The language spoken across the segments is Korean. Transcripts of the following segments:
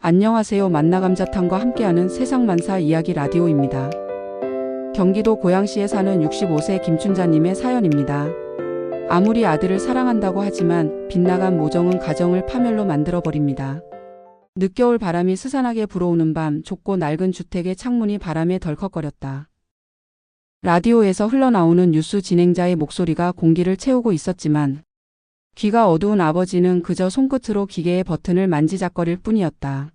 안녕하세요. 만나감자탕과 함께하는 세상만사 이야기 라디오입니다. 경기도 고양시에 사는 65세 김춘자님의 사연입니다. 아무리 아들을 사랑한다고 하지만 빗나간 모정은 가정을 파멸로 만들어버립니다. 늦겨울 바람이 스산하게 불어오는 밤, 좁고 낡은 주택의 창문이 바람에 덜컥거렸다. 라디오에서 흘러나오는 뉴스 진행자의 목소리가 공기를 채우고 있었지만 귀가 어두운 아버지는 그저 손끝으로 기계의 버튼을 만지작거릴 뿐이었다.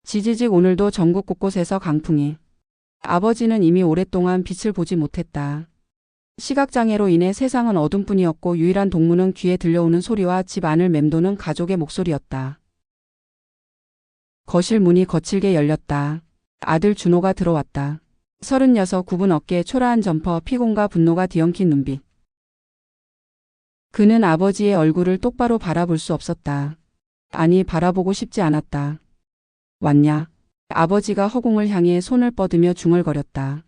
지지직 오늘도 전국 곳곳에서 강풍이. 아버지는 이미 오랫동안 빛을 보지 못했다. 시각장애로 인해 세상은 어둠뿐이었고 유일한 동무는 귀에 들려오는 소리와 집 안을 맴도는 가족의 목소리였다. 거실 문이 거칠게 열렸다. 아들 준호가 들어왔다. 36, 굽은 어깨, 초라한 점퍼, 피곤과 분노가 뒤엉킨 눈빛. 그는 아버지의 얼굴을 똑바로 바라볼 수 없었다. 아니, 바라보고 싶지 않았다. 왔냐? 아버지가 허공을 향해 손을 뻗으며 중얼거렸다.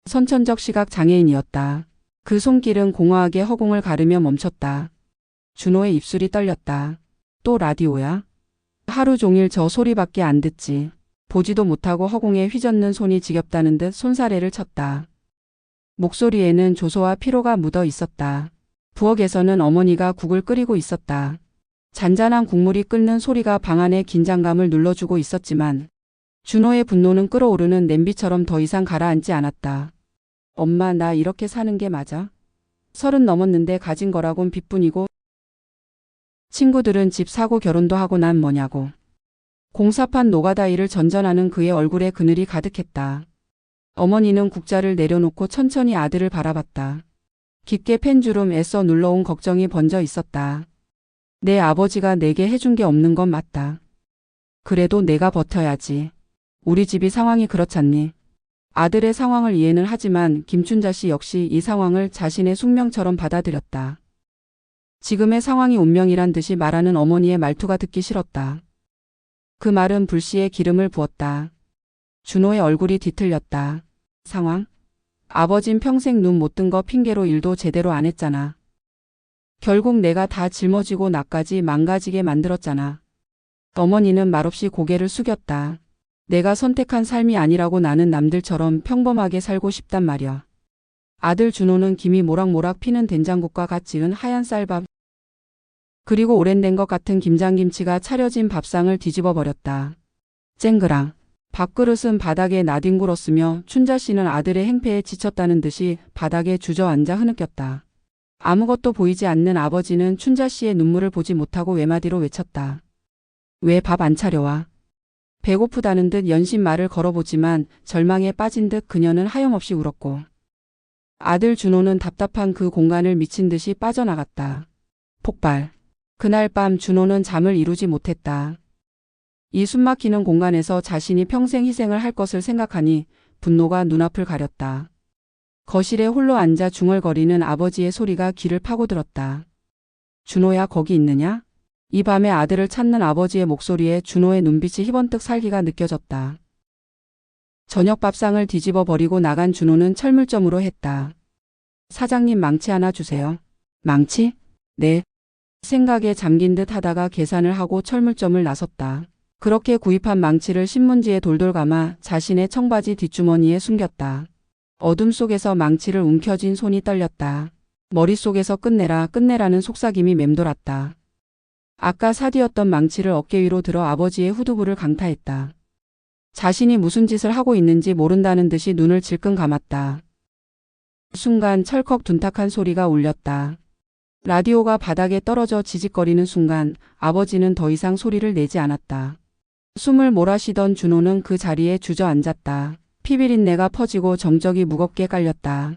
선천적 시각 장애인이었다. 그 손길은 공허하게 허공을 가르며 멈췄다. 준호의 입술이 떨렸다. 또 라디오야? 하루 종일 저 소리밖에 안 듣지. 보지도 못하고 허공에 휘젓는 손이 지겹다는 듯 손사래를 쳤다. 목소리에는 조소와 피로가 묻어 있었다. 부엌에서는 어머니가 국을 끓이고 있었다. 잔잔한 국물이 끓는 소리가 방 안의 긴장감을 눌러주고 있었지만 준호의 분노는 끓어오르는 냄비처럼 더 이상 가라앉지 않았다. 엄마, 나 이렇게 사는 게 맞아? 30 넘었는데 가진 거라곤 빚뿐이고 친구들은 집 사고 결혼도 하고 난 뭐냐고. 공사판 노가다 일을 전전하는 그의 얼굴에 그늘이 가득했다. 어머니는 국자를 내려놓고 천천히 아들을 바라봤다. 깊게 펜주름 애써 눌러온 걱정이 번져 있었다. 내 아버지가 내게 해준 게 없는 건 맞다. 그래도 내가 버텨야지. 우리 집이 상황이 그렇잖니. 아들의 상황을 이해는 하지만 김춘자 씨 역시 이 상황을 자신의 숙명처럼 받아들였다. 지금의 상황이 운명이란 듯이 말하는 어머니의 말투가 듣기 싫었다. 그 말은 불씨에 기름을 부었다. 준호의 얼굴이 뒤틀렸다. 상황? 아버진 평생 눈 못 뜬 거 핑계로 일도 제대로 안 했잖아. 결국 내가 다 짊어지고 나까지 망가지게 만들었잖아. 어머니는 말없이 고개를 숙였다. 내가 선택한 삶이 아니라고 나는 남들처럼 평범하게 살고 싶단 말이야. 아들 준호는 김이 모락모락 피는 된장국과 갓 지은 하얀 쌀밥 그리고 오랜된 것 같은 김장김치가 차려진 밥상을 뒤집어 버렸다. 쨍그랑. 밥그릇은 바닥에 나뒹굴었으며 춘자 씨는 아들의 행패에 지쳤다는 듯이 바닥에 주저앉아 흐느꼈다. 아무것도 보이지 않는 아버지는 춘자 씨의 눈물을 보지 못하고 외마디로 외쳤다. 왜 밥 안 차려와? 배고프다는 듯 연신 말을 걸어보지만 절망에 빠진 듯 그녀는 하염없이 울었고 아들 준호는 답답한 그 공간을 미친 듯이 빠져나갔다. 폭발. 그날 밤 준호는 잠을 이루지 못했다. 이 숨막히는 공간에서 자신이 평생 희생을 할 것을 생각하니 분노가 눈앞을 가렸다. 거실에 홀로 앉아 중얼거리는 아버지의 소리가 귀를 파고들었다. 준호야, 거기 있느냐? 이 밤에 아들을 찾는 아버지의 목소리에 준호의 눈빛이 희번뜩 살기가 느껴졌다. 저녁 밥상을 뒤집어 버리고 나간 준호는 철물점으로 했다. 사장님, 망치 하나 주세요. 망치? 네. 생각에 잠긴 듯 하다가 계산을 하고 철물점을 나섰다. 그렇게 구입한 망치를 신문지에 돌돌 감아 자신의 청바지 뒷주머니에 숨겼다. 어둠 속에서 망치를 움켜쥔 손이 떨렸다. 머릿속에서 끝내라, 끝내라는 속삭임이 맴돌았다. 아까 사디였던 망치를 어깨 위로 들어 아버지의 후두부를 강타했다. 자신이 무슨 짓을 하고 있는지 모른다는 듯이 눈을 질끈 감았다. 순간 철컥 둔탁한 소리가 울렸다. 라디오가 바닥에 떨어져 지직거리는 순간 아버지는 더 이상 소리를 내지 않았다. 숨을 몰아쉬던 준호는 그 자리에 주저앉았다. 피비린내가 퍼지고 정적이 무겁게 깔렸다.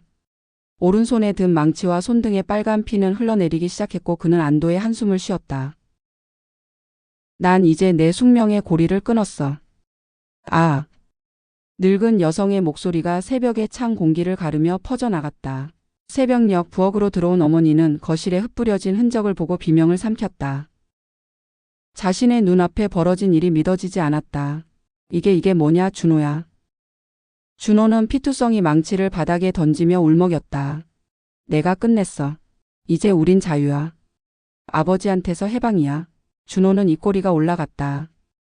오른손에 든 망치와 손등의 빨간 피는 흘러내리기 시작했고 그는 안도의 한숨을 쉬었다. 난 이제 내 숙명의 고리를 끊었어. 아. 늙은 여성의 목소리가 새벽의 찬 공기를 가르며 퍼져나갔다. 새벽녘 부엌으로 들어온 어머니는 거실에 흩뿌려진 흔적을 보고 비명을 삼켰다. 자신의 눈앞에 벌어진 일이 믿어지지 않았다. 이게 뭐냐, 준호야. 준호는 피투성이 망치를 바닥에 던지며 울먹였다. 내가 끝냈어. 이제 우린 자유야. 아버지한테서 해방이야. 준호는 입꼬리가 올라갔다.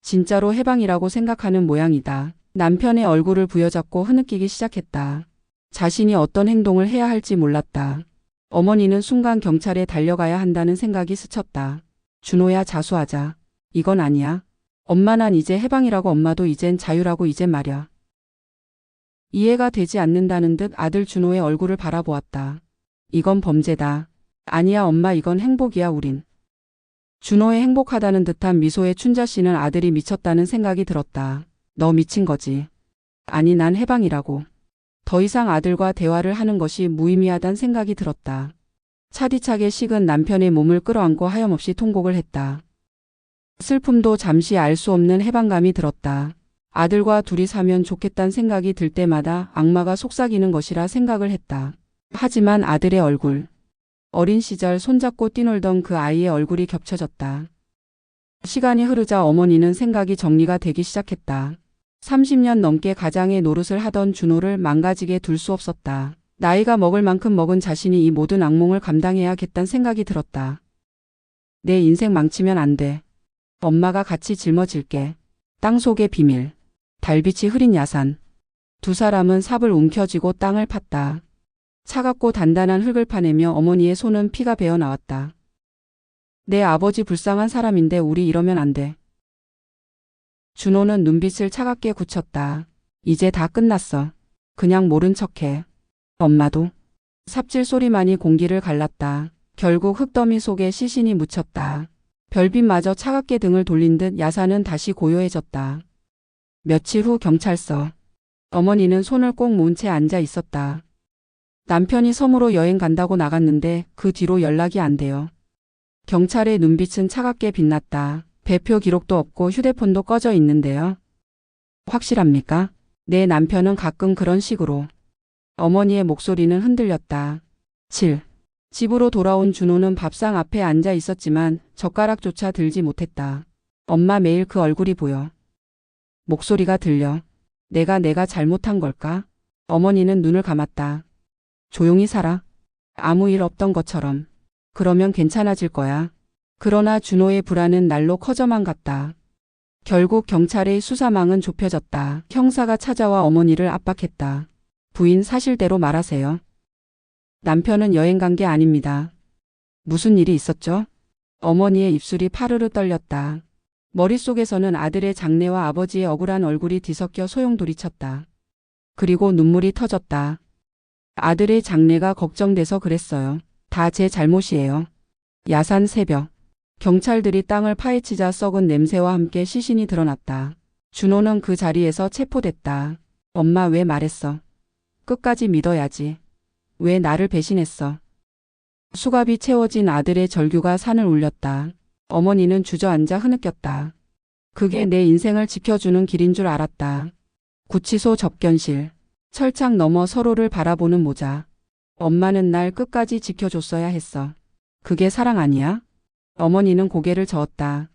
진짜로 해방이라고 생각하는 모양이다. 남편의 얼굴을 부여잡고 흐느끼기 시작했다. 자신이 어떤 행동을 해야 할지 몰랐다. 어머니는 순간 경찰에 달려가야 한다는 생각이 스쳤다. 준호야, 자수하자. 이건 아니야. 엄마, 난 이제 해방이라고, 엄마도 이젠 자유라고, 이젠 말야. 이해가 되지 않는다는 듯 아들 준호의 얼굴을 바라보았다. 이건 범죄다. 아니야 엄마, 이건 행복이야, 우린. 준호의 행복하다는 듯한 미소에 춘자 씨는 아들이 미쳤다는 생각이 들었다. 너 미친 거지. 아니, 난 해방이라고. 더 이상 아들과 대화를 하는 것이 무의미하단 생각이 들었다. 차디차게 식은 남편의 몸을 끌어안고 하염없이 통곡을 했다. 슬픔도 잠시 알 수 없는 해방감이 들었다. 아들과 둘이 사면 좋겠단 생각이 들 때마다 악마가 속삭이는 것이라 생각을 했다. 하지만 아들의 얼굴, 어린 시절 손잡고 뛰놀던 그 아이의 얼굴이 겹쳐졌다. 시간이 흐르자 어머니는 생각이 정리가 되기 시작했다. 30년 넘게 가장의 노릇을 하던 준호를 망가지게 둘 수 없었다. 나이가 먹을 만큼 먹은 자신이 이 모든 악몽을 감당해야겠다는 생각이 들었다. 내 인생 망치면 안 돼. 엄마가 같이 짊어질게. 땅속의 비밀, 달빛이 흐린 야산. 두 사람은 삽을 움켜쥐고 땅을 팠다. 차갑고 단단한 흙을 파내며 어머니의 손은 피가 배어 나왔다. 내 아버지 불쌍한 사람인데 우리 이러면 안 돼. 준호는 눈빛을 차갑게 굳혔다. 이제 다 끝났어. 그냥 모른 척해. 엄마도. 삽질 소리만이 공기를 갈랐다. 결국 흙더미 속에 시신이 묻혔다. 별빛마저 차갑게 등을 돌린 듯 야산은 다시 고요해졌다. 며칠 후 경찰서. 어머니는 손을 꼭 모은 채 앉아 있었다. 남편이 섬으로 여행 간다고 나갔는데 그 뒤로 연락이 안 돼요. 경찰의 눈빛은 차갑게 빛났다. 배표 기록도 없고 휴대폰도 꺼져 있는데요. 확실합니까? 내 남편은 가끔 그런 식으로. 어머니의 목소리는 흔들렸다. 7. 집으로 돌아온 준호는 밥상 앞에 앉아 있었지만 젓가락조차 들지 못했다. 엄마, 매일 그 얼굴이 보여. 목소리가 들려. 내가 잘못한 걸까? 어머니는 눈을 감았다. 조용히 살아. 아무 일 없던 것처럼. 그러면 괜찮아질 거야. 그러나 준호의 불안은 날로 커져만 갔다. 결국 경찰의 수사망은 좁혀졌다. 형사가 찾아와 어머니를 압박했다. 부인, 사실대로 말하세요. 남편은 여행 간 게 아닙니다. 무슨 일이 있었죠? 어머니의 입술이 파르르 떨렸다. 머릿속에서는 아들의 장래와 아버지의 억울한 얼굴이 뒤섞여 소용돌이쳤다. 그리고 눈물이 터졌다. 아들의 장래가 걱정돼서 그랬어요. 다 제 잘못이에요. 야산 새벽. 경찰들이 땅을 파헤치자 썩은 냄새와 함께 시신이 드러났다. 준호는 그 자리에서 체포됐다. 엄마, 왜 말했어? 끝까지 믿어야지. 왜 나를 배신했어? 수갑이 채워진 아들의 절규가 산을 울렸다. 어머니는 주저앉아 흐느꼈다. 그게 내 인생을 지켜주는 길인 줄 알았다. 구치소 접견실. 철창 너머 서로를 바라보는 모자. 엄마는 날 끝까지 지켜줬어야 했어. 그게 사랑 아니야? 어머니는 고개를 저었다.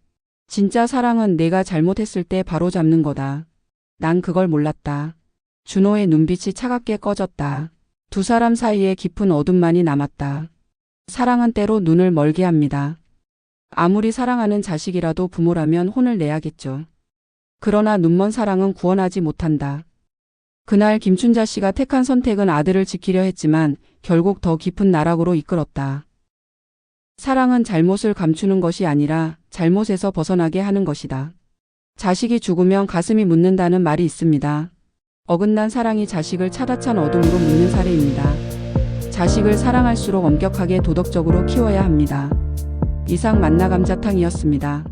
진짜 사랑은 내가 잘못했을 때 바로 잡는 거다. 난 그걸 몰랐다. 준호의 눈빛이 차갑게 꺼졌다. 두 사람 사이에 깊은 어둠만이 남았다. 사랑은 때로 눈을 멀게 합니다. 아무리 사랑하는 자식이라도 부모라면 혼을 내야겠죠. 그러나 눈먼 사랑은 구원하지 못한다. 그날 김춘자 씨가 택한 선택은 아들을 지키려 했지만 결국 더 깊은 나락으로 이끌었다. 사랑은 잘못을 감추는 것이 아니라 잘못에서 벗어나게 하는 것이다. 자식이 죽으면 가슴이 묻는다는 말이 있습니다. 어긋난 사랑이 자식을 차다찬 어둠으로 묻는 사례입니다. 자식을 사랑할수록 엄격하게 도덕적으로 키워야 합니다. 이상 만나감자탕이었습니다.